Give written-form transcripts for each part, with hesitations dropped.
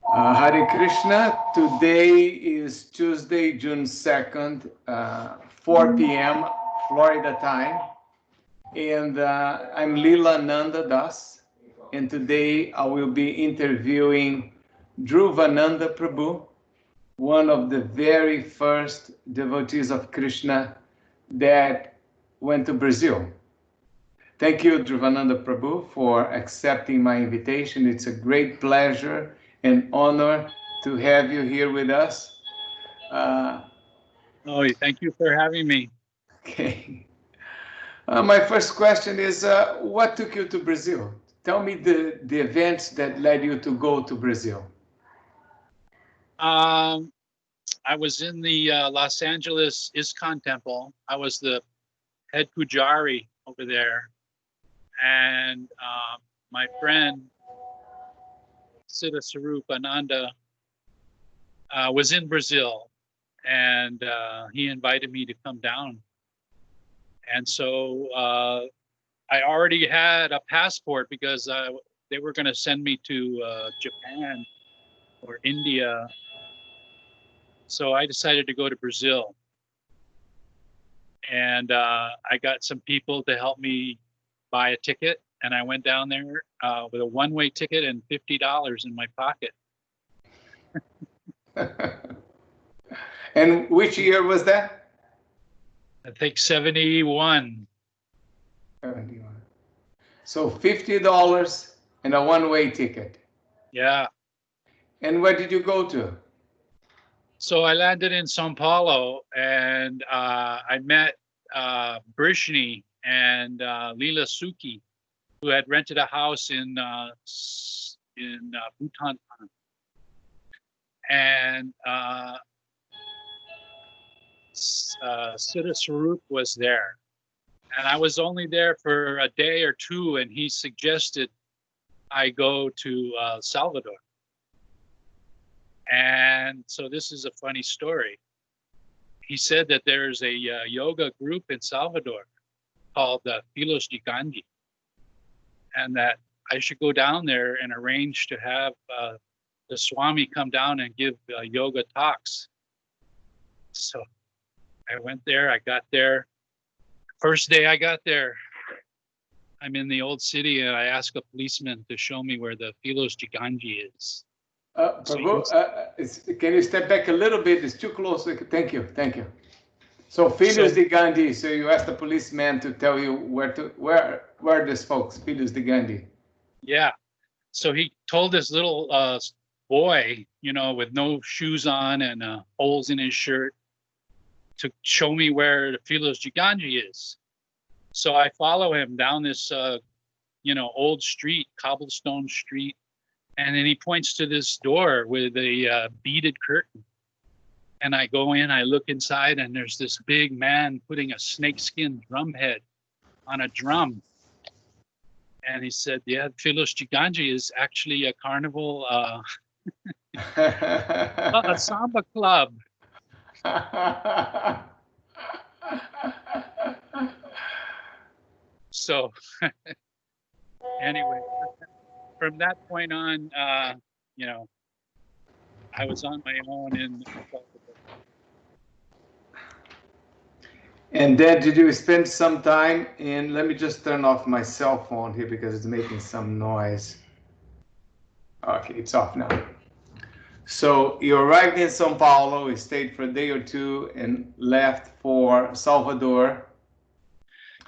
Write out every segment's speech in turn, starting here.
Hare Krishna. Today is Tuesday, June 2nd, 4 p.m. Florida time. And I'm Lila Nanda Das. And today I will be interviewing Dhruvananda Prabhu, one of the very first devotees of Krishna that went to Brazil. Thank you, Dhruvananda Prabhu, for accepting my invitation. It's a great pleasure and honor to have you here with us. Thank you for having me. Okay. My first question is, what took you to Brazil? Tell me the events that led you to go to Brazil. I was in the Los Angeles ISKCON temple. I was the head pujari over there. And my friend, Siddha Sarupananda, was in Brazil. And he invited me to come down. And so I already had a passport because they were going to send me to Japan or India. So I decided to go to Brazil. And I got some people to help me buy a ticket. And I went down there with a one-way ticket and $50 in my pocket. And which year was that? I think 71. 71. So $50 and a one-way ticket. Yeah. And where did you go to? So I landed in São Paulo, and I met Brishni and Leela Suki, who had rented a house in Bhutan. And Siddha Swarup was there. And I was only there for a day or two, and he suggested I go to Salvador. And so this is a funny story. He said that there's a yoga group in Salvador called the Filos de Gandhi, and that I should go down there and arrange to have the Swami come down and give yoga talks. So I went there, I got there. First day I got there, I'm in the old city, and I asked a policeman to show me where the Filos de Gandhi is. Prabhu, can you step back a little bit? It's too close. Thank you. So Filhos de Gandhi. So you asked the policeman to tell you where this folks, Filhos de Gandhi. Yeah. So he told this little boy, with no shoes on and holes in his shirt, to show me where the Filos de Gandhi is. So I follow him down this, old street, cobblestone street. And then he points to this door with a beaded curtain. And I go in, I look inside, and there's this big man putting a snakeskin drum head on a drum. And he said, yeah, Filos de Gandhi is actually a carnival, a samba club. So anyway, from that point on, I was on my own in. And then did you spend some time in, let me just turn off my cell phone here because it's making some noise. Okay, it's off now. So you arrived in São Paulo, you stayed for a day or two and left for Salvador.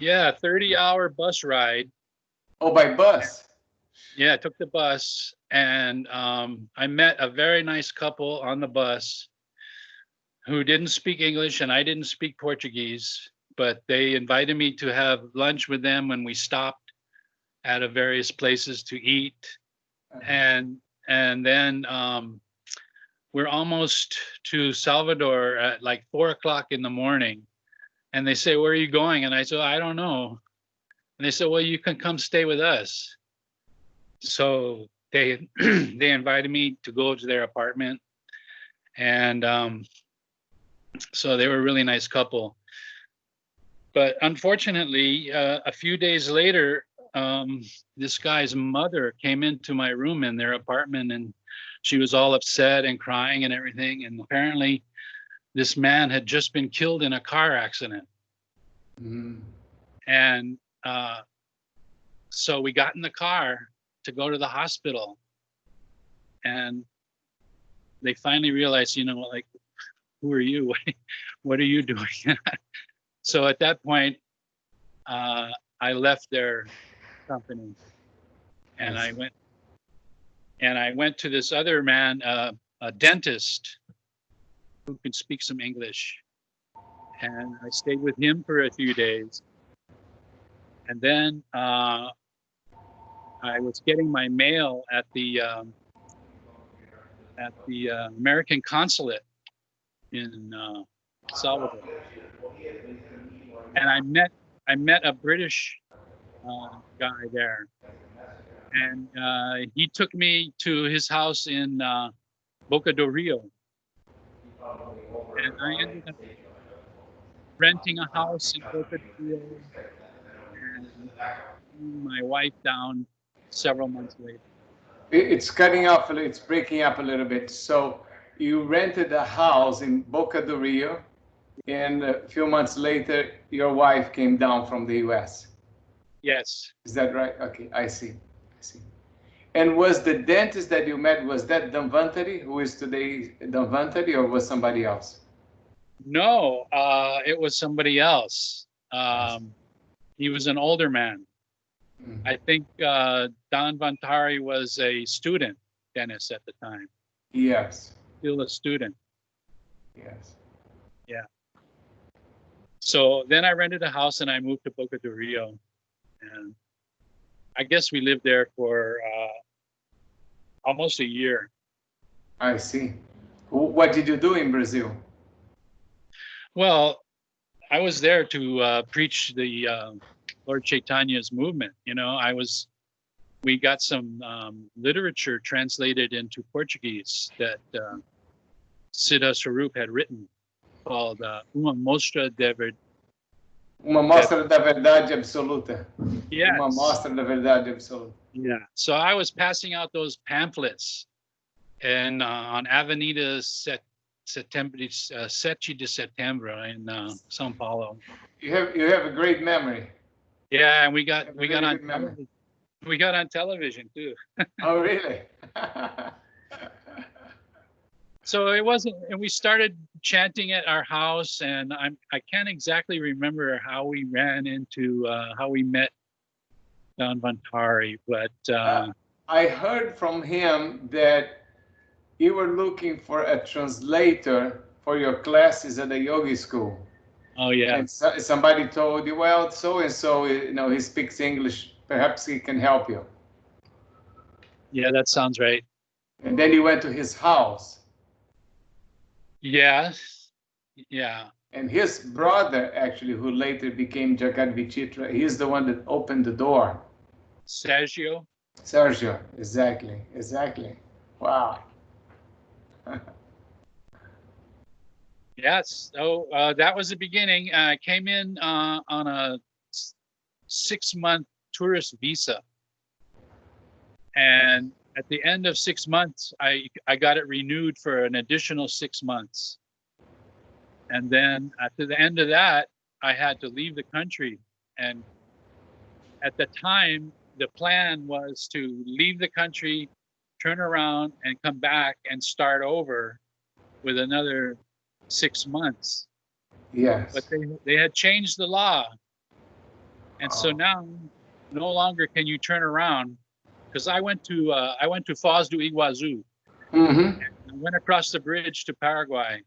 Yeah, 30-hour bus ride. Oh, by bus? Yeah, I took the bus, and I met a very nice couple on the bus who didn't speak English, and I didn't speak Portuguese, but they invited me to have lunch with them when we stopped at various places to eat. And then we're almost to Salvador at like 4:00 in the morning. And they say, where are you going? And I said, I don't know. And they said, well, you can come stay with us. So they invited me to go to their apartment. And so they were a really nice couple. But unfortunately, a few days later, this guy's mother came into my room in their apartment, and she was all upset and crying and everything. And apparently this man had just been killed in a car accident. Mm. And so we got in the car to go to the hospital. And they finally realized, you know, like, who are you? What are you doing? So at that point, I left their company, and I went to this other man, a dentist who could speak some English, and I stayed with him for a few days. And then I was getting my mail at the American consulate in Salvador, and I met a British guy there, and he took me to his house in Boca do Rio, and I ended up renting a house in Boca do Rio and bringing my wife down several months later. It's cutting off, it's breaking up a little bit. So you rented a house in Boca do Rio, and a few months later, your wife came down from the US. Yes. Is that right? Okay, I see. And was the dentist that you met, was that Dhanvantari, who is today Dhanvantari, or was somebody else? No, it was somebody else. He was an older man. Mm-hmm. I think Dhanvantari was a student dentist at the time. Yes. Still a student. Yes. Yeah. So then I rented a house and I moved to Boca do Rio. And I guess we lived there for almost a year. I see. What did you do in Brazil? Well, I was there to preach the Lord Chaitanya's movement. You know, we got some literature translated into Portuguese that Siddha Swarup had written, called Uma Mostra da Verdade Absoluta. Yes. Uma Mostra da Verdade Absoluta. Yeah. So I was passing out those pamphlets, and on Avenida 7 de Setembro in São Paulo. You have a great memory. Yeah, and we got on television too. Oh, really? So it wasn't, and we started chanting at our house, and I can't exactly remember how we ran into how we met Dhanvantari, but I heard from him that you were looking for a translator for your classes at the yogi school. Oh yeah. And somebody told you, well, so and so, you know, he speaks English. Perhaps he can help you. Yeah, that sounds right. And then you went to his house. Yes. Yeah. And his brother, actually, who later became Jagat Vichitra, he's the one that opened the door. Sergio, exactly. Wow. Yes. So that was the beginning. I came in on a 6-month tourist visa. And at the end of 6 months, I got it renewed for an additional 6 months. And then at the end of that, I had to leave the country. And at the time, the plan was to leave the country, turn around and come back and start over with another 6 months. Yes. But they had changed the law. And so now no longer can you turn around, because I went to Foz do Iguazu. Mm-hmm. I went across the bridge to Paraguay,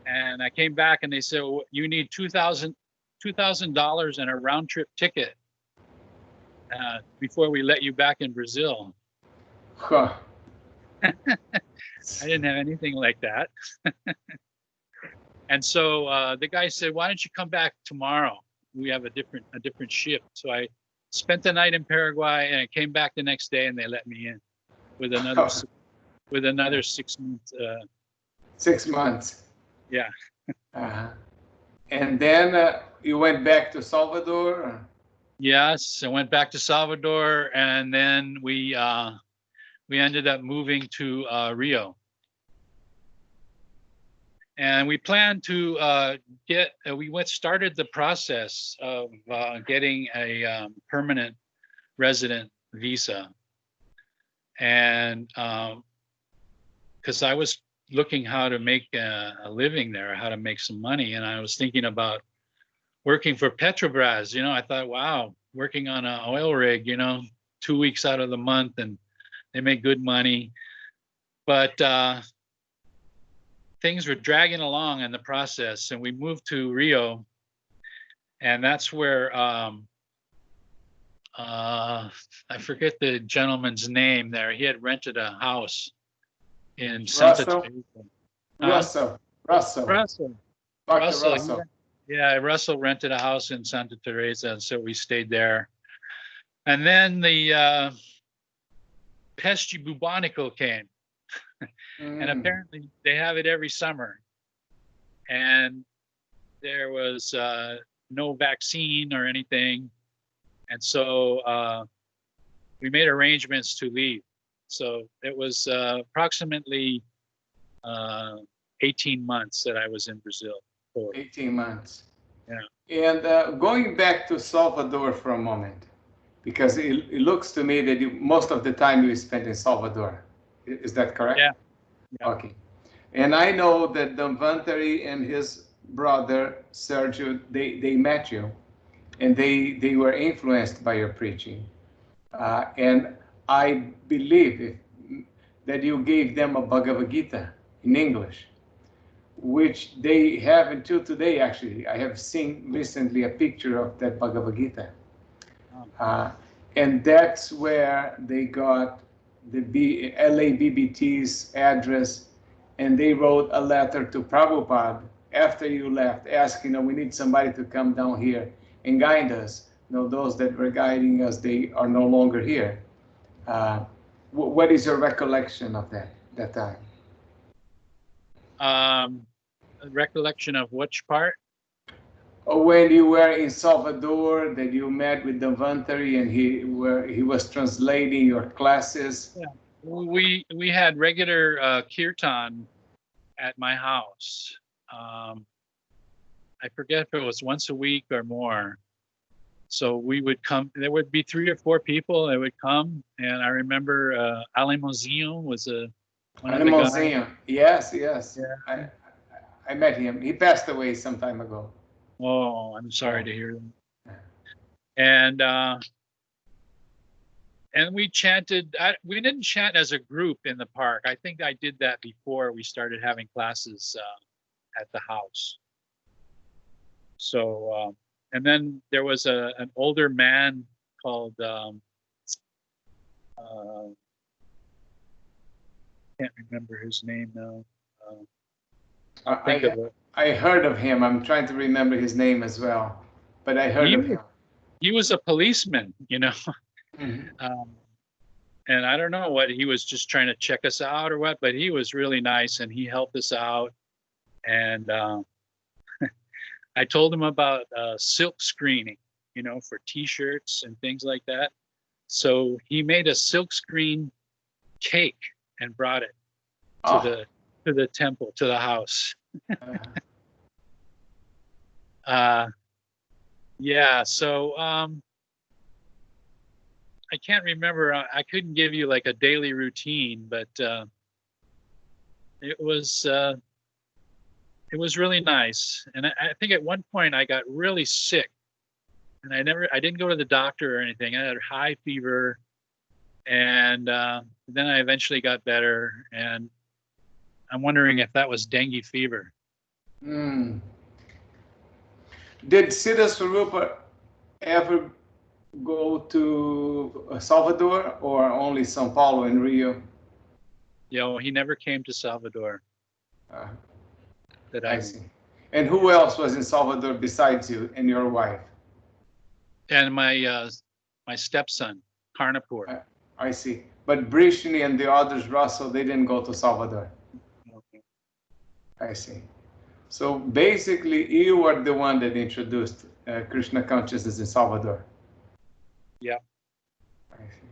and I came back and they said, well, you need $2,000 and a round trip ticket before we let you back in Brazil. Huh. I didn't have anything like that. And so the guy said, why don't you come back tomorrow? We have a different ship. So I spent the night in Paraguay, and I came back the next day, and they let me in with another 6 months. 6 months. Yeah. And then you went back to Salvador? Yes, I went back to Salvador, and then we we ended up moving to Rio. And we planned to started the process of getting a permanent resident visa. And because I was looking how to make a living there, how to make some money. And I was thinking about working for Petrobras. You know, I thought, wow, working on an oil rig, you know, 2 weeks out of the month, and they make good money. But things were dragging along in the process, and we moved to Rio, and that's where I forget the gentleman's name there. He had rented a house in Santa Teresa. Russell. Yeah, Russell rented a house in Santa Teresa, and so we stayed there. And then the Peste bubonical came. And apparently they have it every summer, and there was no vaccine or anything, and so we made arrangements to leave. So it was approximately 18 months that I was in Brazil. 18 months. Yeah. And going back to Salvador for a moment, because it looks to me that most of the time you spent in Salvador. Is that correct? Yeah. Okay. And I know that Dhanvantari and his brother Sergio, they met you, and they were influenced by your preaching. And I believe that you gave them a Bhagavad Gita in English, which they have until today. Actually, I have seen recently a picture of that Bhagavad Gita. And that's where they got the LABBT's address, and they wrote a letter to Prabhupada after you left, asking, we need somebody to come down here and guide us. Those that were guiding us, they are no longer here. What is your recollection of that time? Recollection of which part? When you were in Salvador, that you met with Dhanvantari and he was translating your classes. Yeah. We had regular kirtan at my house. I forget if it was once a week or more. So we would come. There would be 3 or 4 people that would come, and I remember Alimozinho was one of the guys. Yes. Yeah. I met him. He passed away some time ago. Oh, I'm sorry to hear that. And we chanted. We didn't chant as a group in the park. I think I did that before we started having classes at the house. So, and then there was an older man called can't remember his name now. I'll think of it. I heard of him. I'm trying to remember his name as well, but I heard of him. He was a policeman, you know. Mm-hmm. And I don't know what he was, just trying to check us out or what, but he was really nice and he helped us out. And I told him about silk screening, you know, for T-shirts and things like that. So he made a silk screen cake and brought it to the temple, to the house. Yeah, so I can't remember. I couldn't give you like a daily routine, but it was really nice. And I think at one point I got really sick, and I didn't go to the doctor or anything. I had a high fever, and then I eventually got better. And I'm wondering if that was dengue fever. Did Siddha Swarupa ever go to Salvador or only São Paulo and Rio? Yeah, he never came to Salvador. That I see. And who else was in Salvador besides you and your wife? And my stepson, Karnapur. I see. But Brishni and the others, Russell, they didn't go to Salvador. Okay. I see. So basically, you are the one that introduced Krishna consciousness in Salvador. Yeah. I see.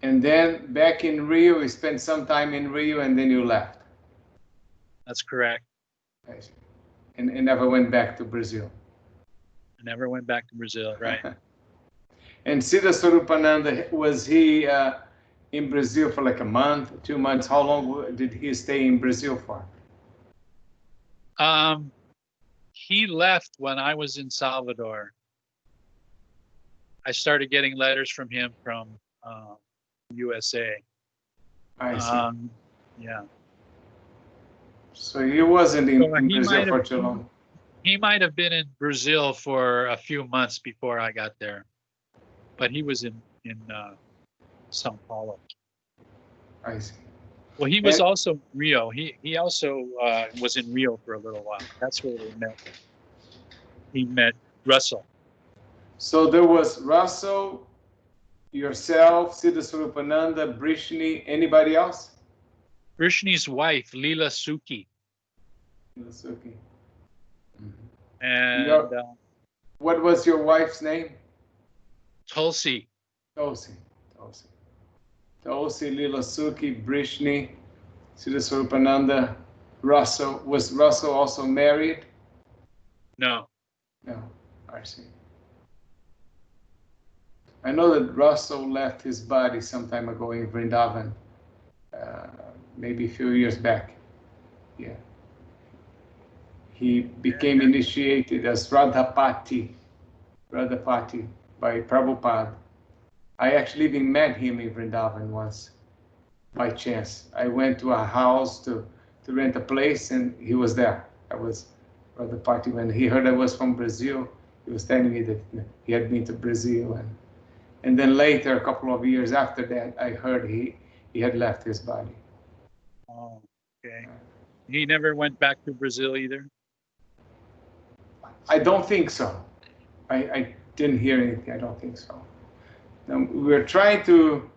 And then back in Rio, you spent some time in Rio, and then you left. That's correct. I see. And never went back to Brazil. I never went back to Brazil, right? And Siddha Swarupananda, was he in Brazil for like a month, 2 months? How long did he stay in Brazil for? He left when I was in Salvador. I started getting letters from him from USA. I see. Yeah. So he wasn't in, So in Brazil for too long. He might have been in Brazil for a few months before I got there, but he was in São Paulo. I see. Well, he was also in Rio. He also was in Rio for a little while. That's where we met. He met Russell. So there was Russell, yourself, Siddha Swarupananda, Brishni, anybody else? Krishna's wife, Leela Suki. Suki. And what was your wife's name? Tulsi. Tulsi, Leela Suki, Brishni, Siddha Swarupananda, Russell. Was Russell also married? No. No, I see. I know that Russell left his body some time ago in Vrindavan, maybe a few years back. Yeah. He became initiated as Radhapati by Prabhupada. I actually even met him in Vrindavan once, by chance. I went to a house to rent a place, and he was there. I was Radhapati. When he heard I was from Brazil, he was telling me that he had been to Brazil, and then later, a couple of years after that, I heard he had left his body. Oh, okay. He never went back to Brazil either? I don't think so. I didn't hear anything. I don't think so. Now, we're trying to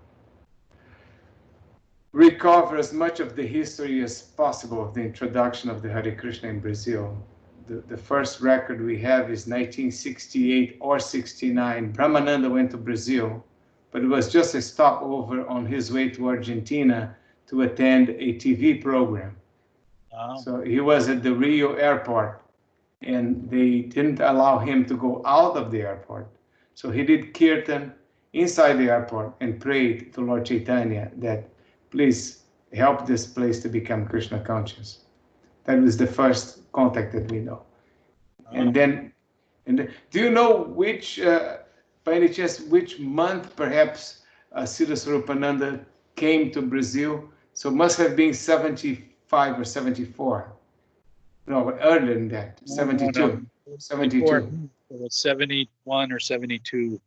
recover as much of the history as possible of the introduction of the Hare Krishna in Brazil. The first record we have is 1968 or 69. Brahmananda went to Brazil, but it was just a stopover on his way to Argentina to attend a TV program. Oh. So he was at the Rio airport, and they didn't allow him to go out of the airport. So he did kirtan inside the airport and prayed to Lord Chaitanya that, please help this place to become Krishna conscious. That was the first contact that we know. And then, do you know which, by any chance, which month perhaps Siddha Swarupananda came to Brazil? So it must have been 75 or 74. No, but earlier than that, 72. No. 72. Before, it was 71 or 72.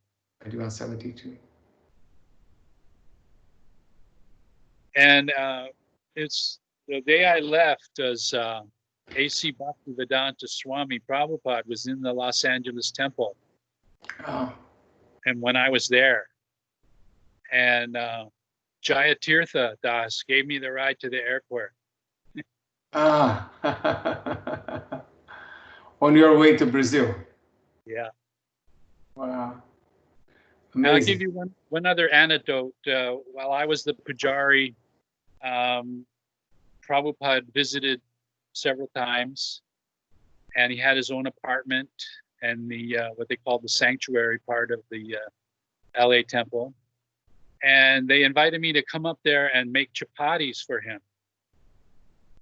71, 72. And it's the day I left as A.C. Bhaktivedanta Swami Prabhupada was in the Los Angeles temple. Oh. And when I was there, and Jaya Tirtha Das gave me the ride to the airport. Ah. On your way to Brazil. Yeah. Wow. And I'll give Amazing. you one other anecdote. While I was the Pujari, Prabhupada visited several times, and he had his own apartment and the what they call the sanctuary part of the LA temple. And they invited me to come up there and make chapatis for him.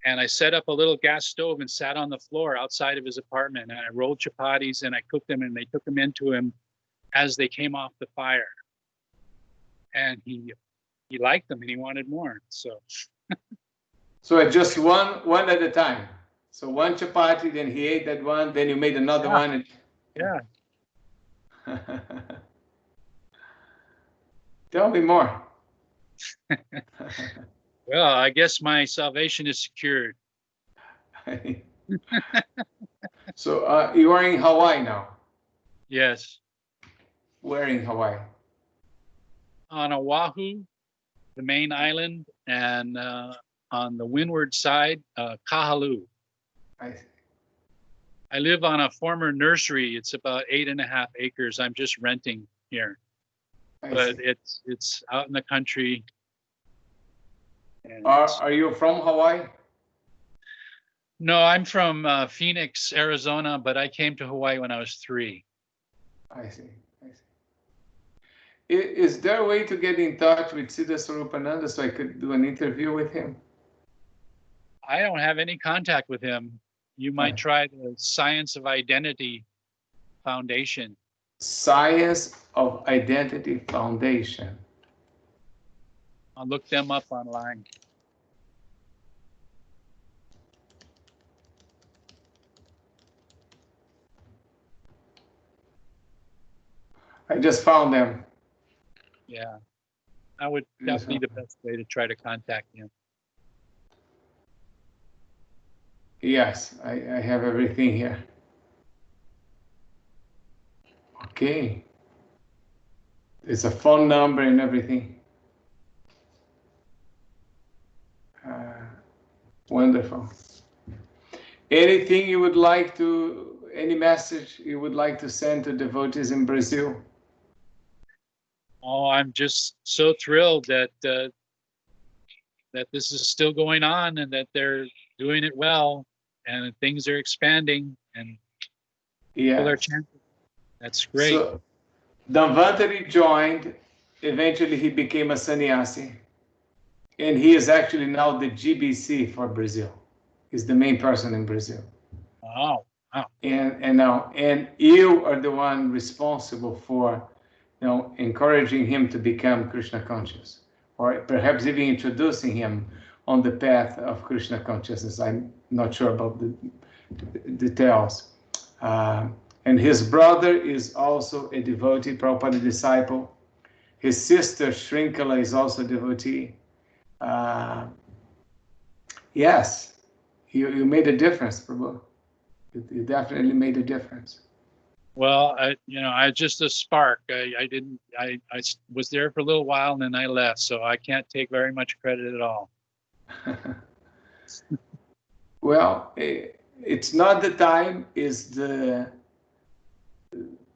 And I set up a little gas stove and sat on the floor outside of his apartment, and I rolled chapatis and I cooked them, and they took them into him as they came off the fire. And he liked them and he wanted more. So just one at a time. So one chapati, then he ate that one, then you made another one. And... Yeah. Tell me more. Well, I guess my salvation is secured. So you are in Hawaii now? Yes. Where in Hawaii? On Oahu, the main island, and on the windward side, Kahalu. I live on a former nursery. It's about 8.5 acres. I'm just renting here. but it's out in the country. And Are you from Hawaii? no, I'm from Phoenix, Arizona, but I came to Hawaii when I was 3. I see. Is there a way to get in touch with Siddha Swarupananda so I could do an interview with him? I don't have any contact with him. You might try the Science of Identity Foundation. Science of Identity Foundation. I'll look them up online. I just found them. Yeah, that would be the best way to try to contact him. Yes, I have everything here. Okay. There's a phone number and everything. Wonderful. Anything you would like to, any message you would like to send to devotees in Brazil? Oh, I'm just so thrilled that that this is still going on and that they're doing it well and things are expanding and people are chanting. That's great. So, Dhruvananda joined, eventually he became a sannyasi, and he is actually now the GBC for Brazil. He's the main person in Brazil. Wow. And you are the one responsible for, encouraging him to become Krishna conscious, or perhaps even introducing him on the path of Krishna consciousness. I'm not sure about the details. And his brother is also a devotee, Prabhupada disciple. His sister Shrinkala is also a devotee. Yes, you made a difference, Prabhu. You definitely made a difference. Well, I just a spark. I was there for a little while and then I left, so I can't take very much credit at all. Well, it's not the time, is the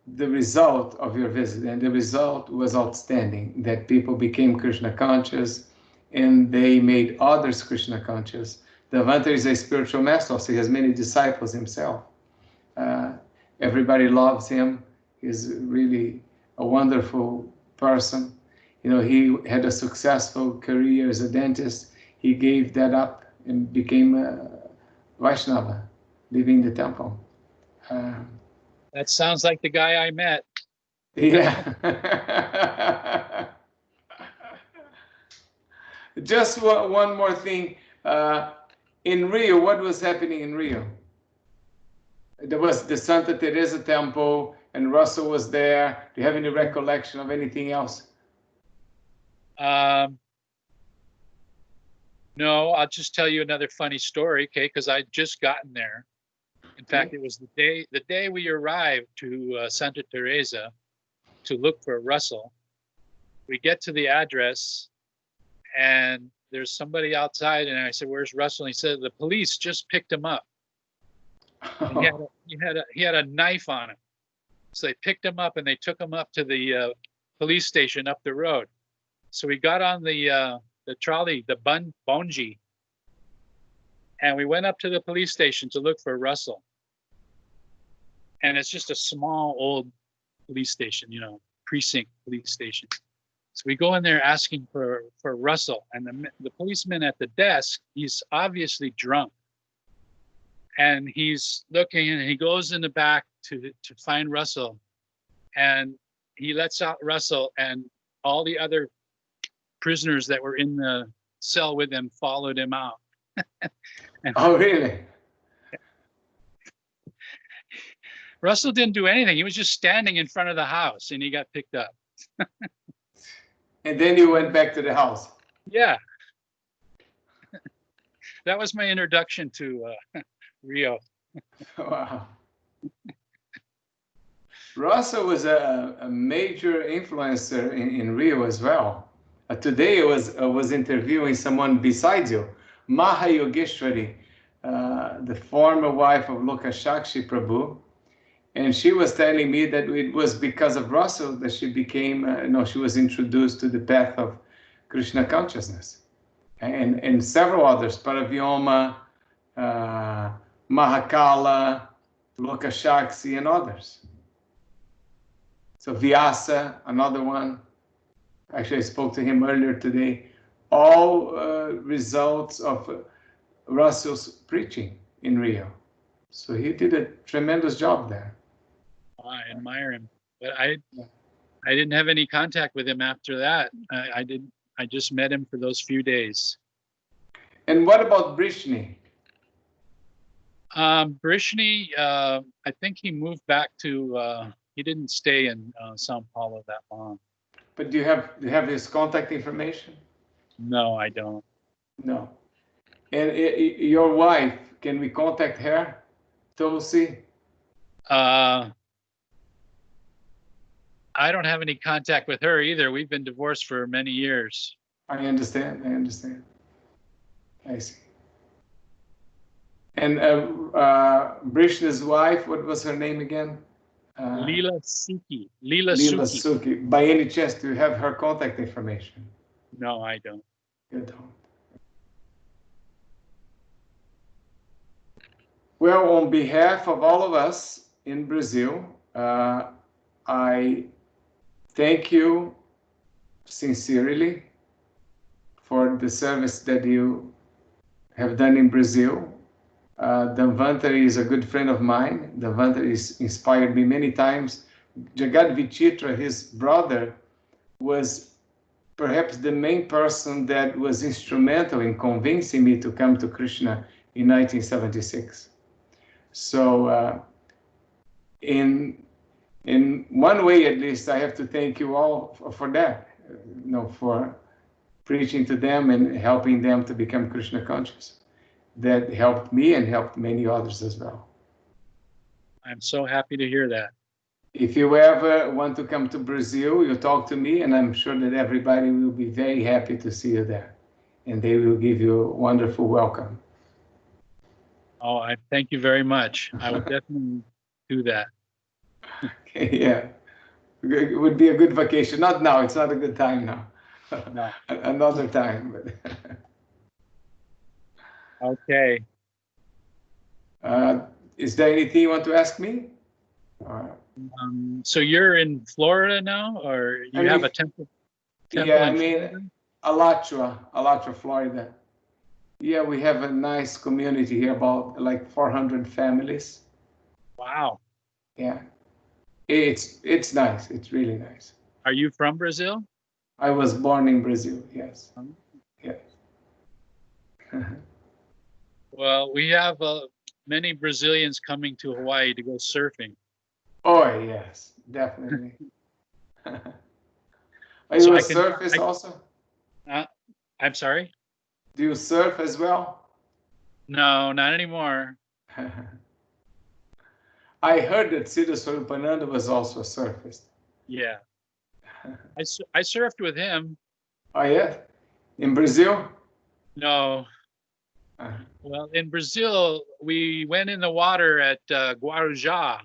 result of your visit, and the result was outstanding, that people became Krishna conscious and they made others Krishna conscious. Dhruvananda is a spiritual master, so he has many disciples himself. Everybody loves him. He's really a wonderful person. He had a successful career as a dentist. He gave that up and became a Vaishnava, living in the temple. That sounds like the guy I met. Yeah. Just one more thing. In Rio, what was happening in Rio? There was the Santa Teresa temple, and Russell was there. Do you have any recollection of anything else? No, I'll just tell you another funny story, okay? Because I'd just gotten there. In fact, it was the day we arrived to Santa Teresa to look for Russell. We get to the address, and there's somebody outside, and I said, "Where's Russell?" And he said, "The police just picked him up." And he had a knife on him, so they picked him up and they took him up to the police station up the road. So we got on the trolley, the bonji, and we went up to the police station to look for Russell. And it's just a small old police station, precinct police station. So we go in there asking for Russell, and the policeman at the desk, he's obviously drunk. And he's looking, and he goes in the back to find Russell, and he lets out Russell, and all the other prisoners that were in the cell with him followed him out. Oh, really? Russell didn't do anything. He was just standing in front of the house, and he got picked up. And then you went back to the house. Yeah. That was my introduction to Rio. Wow. Russell was a major influencer in Rio as well. Today I was interviewing someone besides you, Mahayogeshwari, the former wife of Lokashakshi Prabhu. And she was telling me that it was because of Russell that she became, she was introduced to the path of Krishna consciousness. And several others, Paravyoma, Mahakala, Lokashakti, and others. So Vyasa, another one. Actually, I spoke to him earlier today. All results of Russell's preaching in Rio. So he did a tremendous job there. I admire him, but I didn't have any contact with him after that. I just met him for those few days. And what about Brishni? Brishni, I think he moved back to. He didn't stay in Sao Paulo that long. But do you have his contact information? No, I don't. No. And your wife, can we contact her, Tulsi? I don't have any contact with her either. We've been divorced for many years. I understand. I see. And Brishna's wife, what was her name again? Leela Suki. Leela Suki. By any chance, do you have her contact information? No, I don't. You don't. Well, on behalf of all of us in Brazil, I thank you sincerely for the service that you have done in Brazil. Dhanvantari is a good friend of mine. Dhanvantari has inspired me many times. Jagat Vichitra, his brother, was perhaps the main person that was instrumental in convincing me to come to Krishna in 1976. So in one way, at least, I have to thank you all for that, for preaching to them and helping them to become Krishna conscious. That helped me and helped many others as well. I'm so happy to hear that. If you ever want to come to Brazil, you talk to me, and I'm sure that everybody will be very happy to see you there. And they will give you a wonderful welcome. Oh, I thank you very much. I will definitely do that. Okay, yeah. It would be a good vacation. Not now, it's not a good time now. No. Another time. But okay. Is there anything you want to ask me? So you're in Florida now, or you have a temple? Yeah, Alachua, Florida. Yeah, we have a nice community here, about like 400 families. Wow. Yeah, it's nice. It's really nice. Are you from Brazil? I was born in Brazil. Yes. Yes. Well, we have many Brazilians coming to Hawaii to go surfing. Oh yes, definitely. Are So you a surfist also? I'm sorry? Do you surf as well? No, not anymore. I heard that Siddha Swarupananda was also a surfist. Yeah. I surfed with him. Oh yeah? In Brazil? No. Well, in Brazil, we went in the water at Guarujá.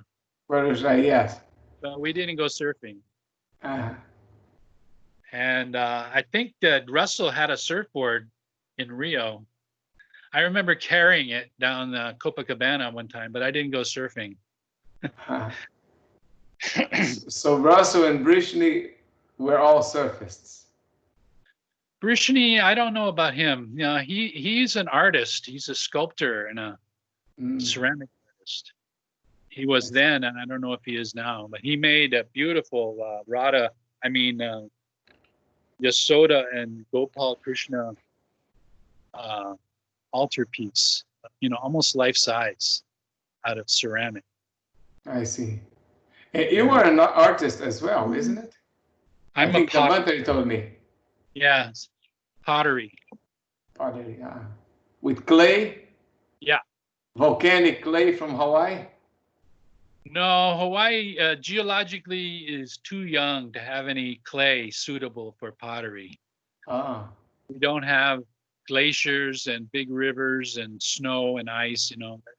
Guarujá, yes. But we didn't go surfing. And I think that Russell had a surfboard in Rio. I remember carrying it down Copacabana one time, but I didn't go surfing. So Russell and Brishni were all surfists. Brishni, I don't know about him. You know, he's an artist. He's a sculptor and a ceramic artist. He was then, and I don't know if he is now, but he made a beautiful Yasoda and Gopal Krishna altarpiece, almost life size out of ceramic. I see. You are an artist as well, isn't it? I think Dhanvantari told me. Yeah, pottery. Pottery, yeah. With clay? Yeah. Volcanic clay from Hawaii? No, Hawaii geologically is too young to have any clay suitable for pottery. We don't have glaciers and big rivers and snow and ice.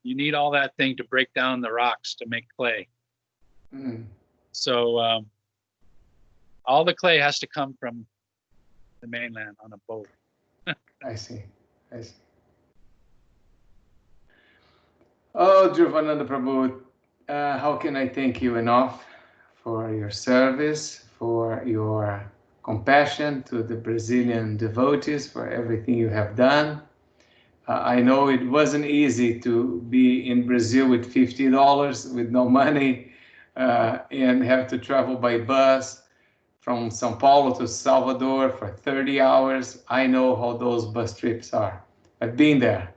You need all that thing to break down the rocks to make clay. Mm. So all the clay has to come from the mainland on a boat. I see. I see. Oh, Dhruvananda Prabhu, how can I thank you enough for your service, for your compassion to the Brazilian devotees, for everything you have done. I know it wasn't easy to be in Brazil with $50 with no money and have to travel by bus from São Paulo to Salvador for 30 hours. I know how those bus trips are. I've been there.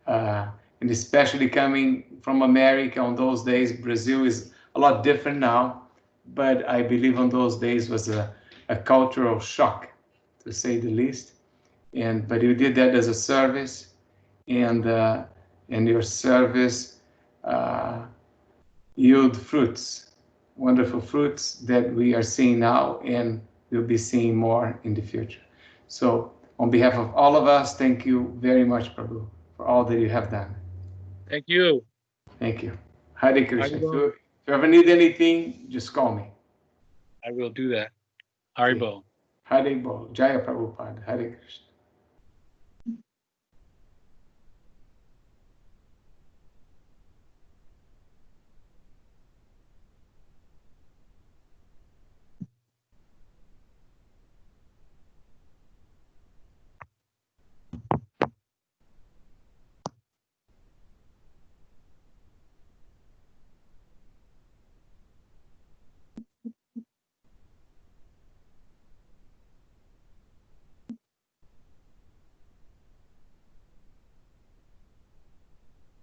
And especially coming from America on those days, Brazil is a lot different now, but I believe on those days was a cultural shock, to say the least. But you did that as a service, and your service yield fruits, wonderful fruits that we are seeing now and we'll be seeing more in the future. So on behalf of all of us, thank you very much, Prabhu, for all that you have done. Thank you. Thank you. Hare Krishna. Haribol. If you ever need anything, just call me. I will do that. Haribol. Hare Bol. Jaya Prabhupada. Hare Krishna.